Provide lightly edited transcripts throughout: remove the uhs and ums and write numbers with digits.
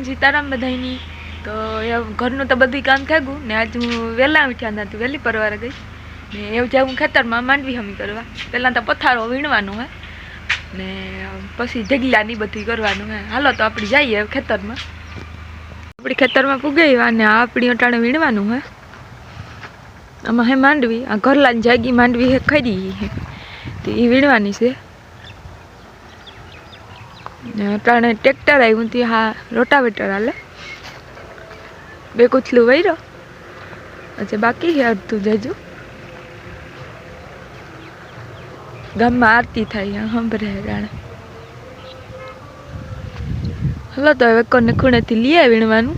सीताराम बधाईनी। तो घरनु तो बधुं काम थई गयुं ने आज हूँ वेला उठ्या था तो वेली परवारे गई ने एवं जाऊँ खेतर में मांडवी हमी करवा। पहला तो पथारो वीणवानो है ने पछी ढगला नी बधुं करवानुं है। हालो तो आपणे जाईए खेतर में। अपनी खेतर में पुगाई ने आपणी अटाणे वीणवानुं है। आमां है मांडवी, आ घरलानी जागी मांडवी है खरी है तो ई वीणवानी छे। अटाणे ट्रेक्टर आव्युं थी, हाँ रोटावेटर हाले। बे कुछलू वहीरो अच्छा बाकी है अड़धुं जजू। गाम में आरती थाय सांभळे जाणे। हलो तो हवे कोने खूणे थी ली आवी वीणवानुं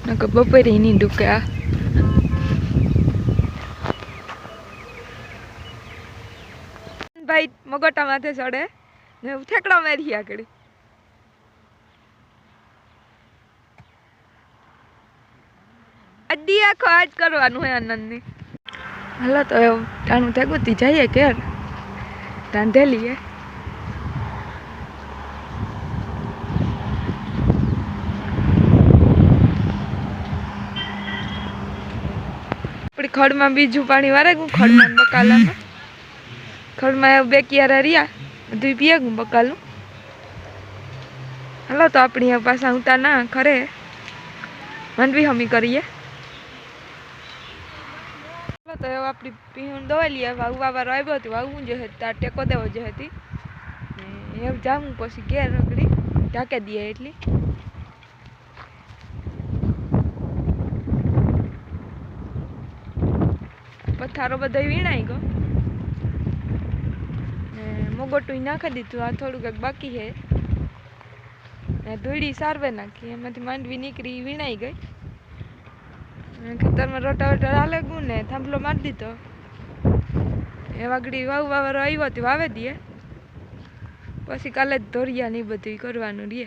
नकर बपोरे नी डूके। आ भाई मगोटा माथे चढ़े ने ठेकड़ा मारी आकड़े। अड्डी आखो आज करवानुं है आनंद ने। हलो तो टाणुं थई गयुं जाइए घेर रांधेली है। अपनी खड़ में बीजू पानी वारे गु खड़ में बकाला में खड़ में बे कियारा रिया बधुं पीए गु बकालू। हलो तो अपनी पासा उता ना खरे मांडवी हमी करिए। तो अपनी पीहूं दवाई लिया वाऊ वावारो आव्यो हतो वावुं जो तार टेको देवो जो हती ने जाऊं पछी घेर रगड़ी ढाके दीए एटली। पथारो बधो वीणाई गयो ने मोगोटुं नाखी दीधुं। आ थोड़ुं कंईक बाकी है ने धूड़ी सारवे नाखी एमांथी मांडवी नीकળી वीणाई गई। खेतर में रोटावेटर हाले गयुं ने थांभलो मारी दीधो। वागड़ी वाऊ वावारो आव्यो तो वावे दीए पछी काले धोरिया ने बधुं करवानुं रहे।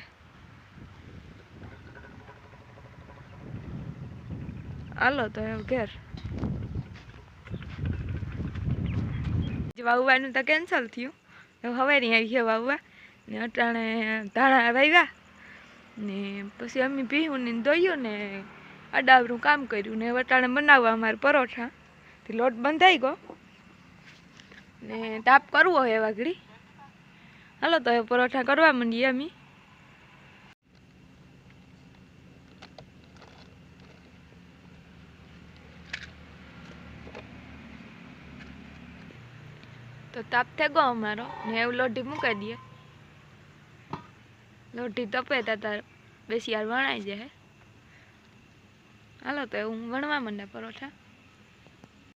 हालो तो घेर वावવાનું तो कैंसल थयुं। हवेरी आई है वाववा ने अटाणे धाणा वाव्या ने पछी अमी पीहूं ने धोयुं ने आडावरू काम कर्युं ने अटाणे बनाववा अमारे परोठा। लोट बंधाई गयो ने ताप करवो है वागड़ी। हालो तो परोठा करवा मंडीए अमी। तो ताप थे गयो अमारो ने लोटी मुकाई दिए। लोटी तपे तार बेसियार वणाई जाए। हालो तो हूँ वणवा मंडे परोठा।